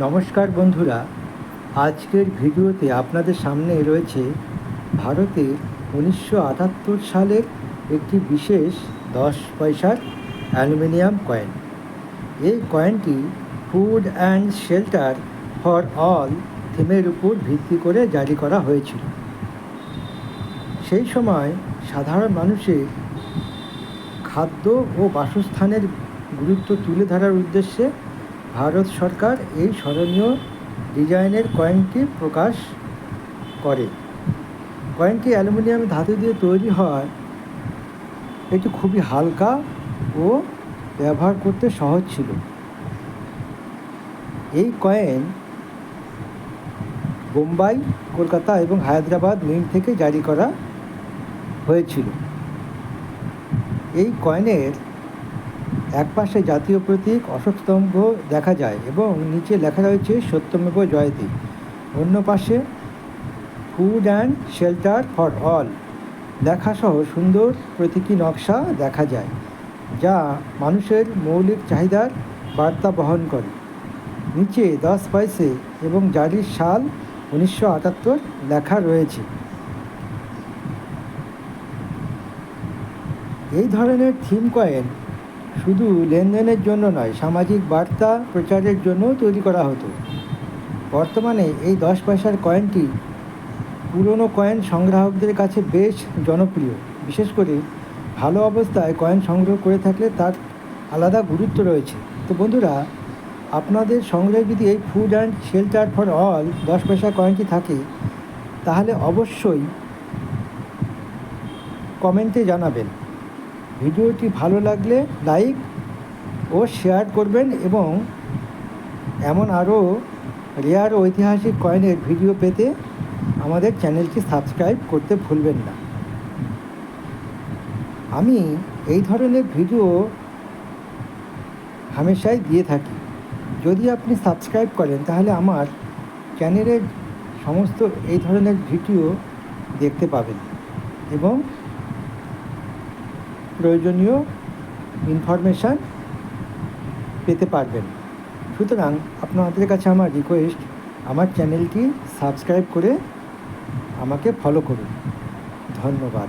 নমস্কার বন্ধুরা, আজকের ভিডিওতে আপনাদের সামনে রয়েছে ভারতের 1978 সালের একটি বিশেষ 10 পয়সার অ্যালুমিনিয়াম কয়েন। এই কয়েনটি food and shelter for all থিমের উপর ভিত্তি করে জারি করা হয়েছিল। সেই সময় সাধারণ মানুষের খাদ্য ও বাসস্থানের গুরুত্ব তুলে ধরার উদ্দেশ্যে ভারত সরকার এই স্মরণীয় ডিজাইনের কয়েনটি প্রকাশ করে। কয়েনটি অ্যালুমিনিয়াম ধাতু দিয়ে তৈরি হয়। এটি খুবই হালকা ও ব্যবহার করতে সহজ ছিল। এই কয়েন বোম্বাই, কলকাতা এবং হায়দ্রাবাদ মিন্ট থেকে জারি করা হয়েছিল। এই কয়েনের একপাশে জাতীয় প্রতীক অশোক স্তম্ভ দেখা যায় এবং নিচে লেখা রয়েছে সত্যমেব জয়তে। অন্য পাশে food and shelter for all লেখাসহ সুন্দর প্রতীকী নকশা দেখা যায়, যা মানুষের মৌলিক চাহিদার বার্তা বহন করে। নিচে 10 পয়সে এবং জারির সাল 1978 লেখা রয়েছে। এই ধরনের থিম কয়েন শুধু লেনদেনের জন্য নয়, সামাজিক বার্তা প্রচারের জন্যও তৈরি করা হতো। বর্তমানে এই 10 পয়সার কয়েনটি পুরনো কয়েন সংগ্রাহকদের কাছে বেশ জনপ্রিয়। বিশেষ করে ভালো অবস্থায় কয়েন সংগ্রহ করে থাকলে তার আলাদা গুরুত্ব রয়েছে। তো বন্ধুরা, আপনাদের সংগ্রহে যদি এই food and shelter for all 10 পয়সা কয়েনটি থাকে, তাহলে অবশ্যই কমেন্টে জানাবেন। ভিডিওটি ভালো লাগলে লাইক ও শেয়ার করবেন এবং এমন আরও রেয়ার ঐতিহাসিক কয়েনের ভিডিও পেতে আমাদের চ্যানেলটি সাবস্ক্রাইব করতে ভুলবেন না। আমি এই ধরনের ভিডিও হামেশাই দিয়ে থাকি। যদি আপনি সাবস্ক্রাইব করেন তাহলে আমার চ্যানেলের সমস্ত এই ধরনের ভিডিও দেখতে পাবেন এবং প্রয়োজনীয় ইনফরমেশান পেতে পারবেন। সুতরাং আপনাদের কাছে আমার রিকোয়েস্ট, আমার চ্যানেলটি সাবস্ক্রাইব করে আমাকে ফলো করুন। ধন্যবাদ।